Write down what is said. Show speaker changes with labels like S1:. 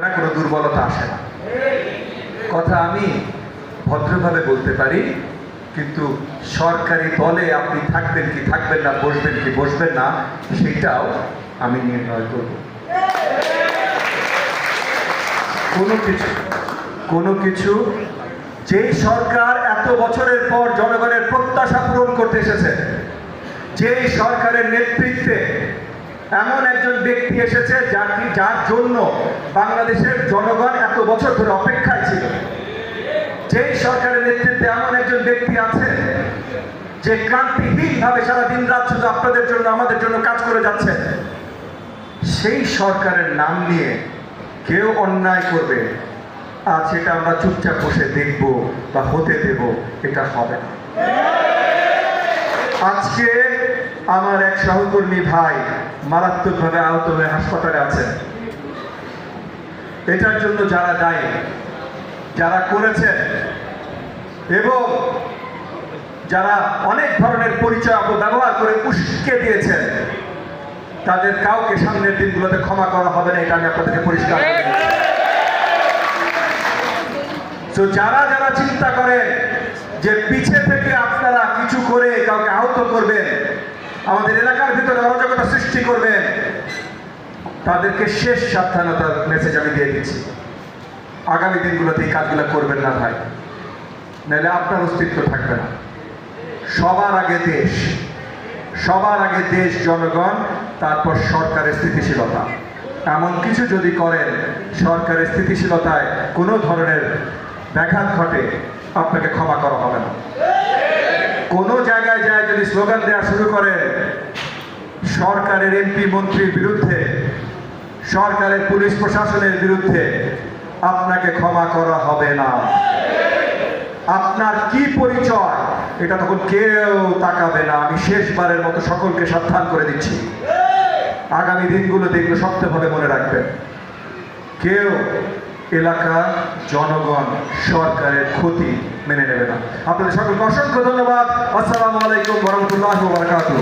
S1: না, কোনো দুর্বলতা আসে না। কথা আমি ভদ্রভাবে বলতে পারি, কিন্তু সরকারি দলে আপনি থাকবেন কি থাকবেন না, বসবেন কি বসবেন না, সেটাও আমি নির্ণয় করব। কোনো কিছু যে সরকার এত বছরের পর জনগণের প্রত্যাশা পূরণ করতে এসেছে, যে সরকারের নেতৃত্বে এমন একজন ব্যক্তি এসেছে যার জন্য বাংলাদেশের জনগণ এত বছর ধরে অপেক্ষায় ছিল, যেই সরকারের নেতৃত্বে এমন একজন ব্যক্তি আছে যে ক্লান্তিহীনভাবে সারা দিন রাত শুধু আপনাদের জন্য আমাদের জন্য কাজ করে যাচ্ছে, সেই সরকারের নাম নিয়ে কেউ অন্যায় করবে আর সেটা আমরা চুপচাপ বসে দেখব বা হতে দেব, এটা হবে না। আজকে আমার এক সহকর্মী ভাই মারাত্মকভাবে আহত হয়ে হাসপাতালে আছেন। এটার জন্য যারা দায়ী, যারা করেছেন এবং যারা অনেক ধরনের পরিচয় অপব্যবহার করে উস্কে দিয়েছেন, তাদের কাউকে সামনের দিনগুলোতে ক্ষমা করা হবে না, এটা আমি আপনাদেরকে পরিষ্কার করে দিচ্ছি। তো যারা যারা চিন্তা করেন যে পিছে থেকে আপনারা কিছু করে কাউকে আহত করবেন, আমাদের এলাকার ভিতরে অরাজকতা সৃষ্টি করবেন, তাদেরকে শেষ সাবধানতার মেসেজ আমি দিয়ে দিচ্ছি। আগামী দিনগুলোতে এই কাজগুলো করবেন না ভাই, নাহলে আপনার অস্তিত্ব থাকবে না। সবার আগে দেশ, সবার আগে দেশ, জনগণ, তারপর সরকারের স্থিতিশীলতা। এমন কিছু যদি করেন সরকারের স্থিতিশীলতায় কোনো ধরনের ব্যাঘাত ঘটে, আপনাকে ক্ষমা করা হবে না। কোনো জায়গায় যায় যদি স্লোগান দেওয়া শুরু করেন সরকারের এমপি মন্ত্রীর বিরুদ্ধে, সরকারের পুলিশ প্রশাসনের বিরুদ্ধে, আপনাকে ক্ষমা করা হবে না। আপনার কি পরিচয় এটা তখন কেউ তাকাবে না। আমি শেষবারের মতো সকলকে সাবধান করে দিচ্ছি, আগামী দিনগুলোতে এগুলো শক্তভাবে মনে রাখবেন। কেউ এলাকা, জনগণ, সরকারের ক্ষতি মেনে নেবে না। আপনাদের সকলকে অসংখ্য ধন্যবাদ। আসসালামু আলাইকুম ওয়া রাহমাতুল্লাহি ওয়া বারাকাতুহু।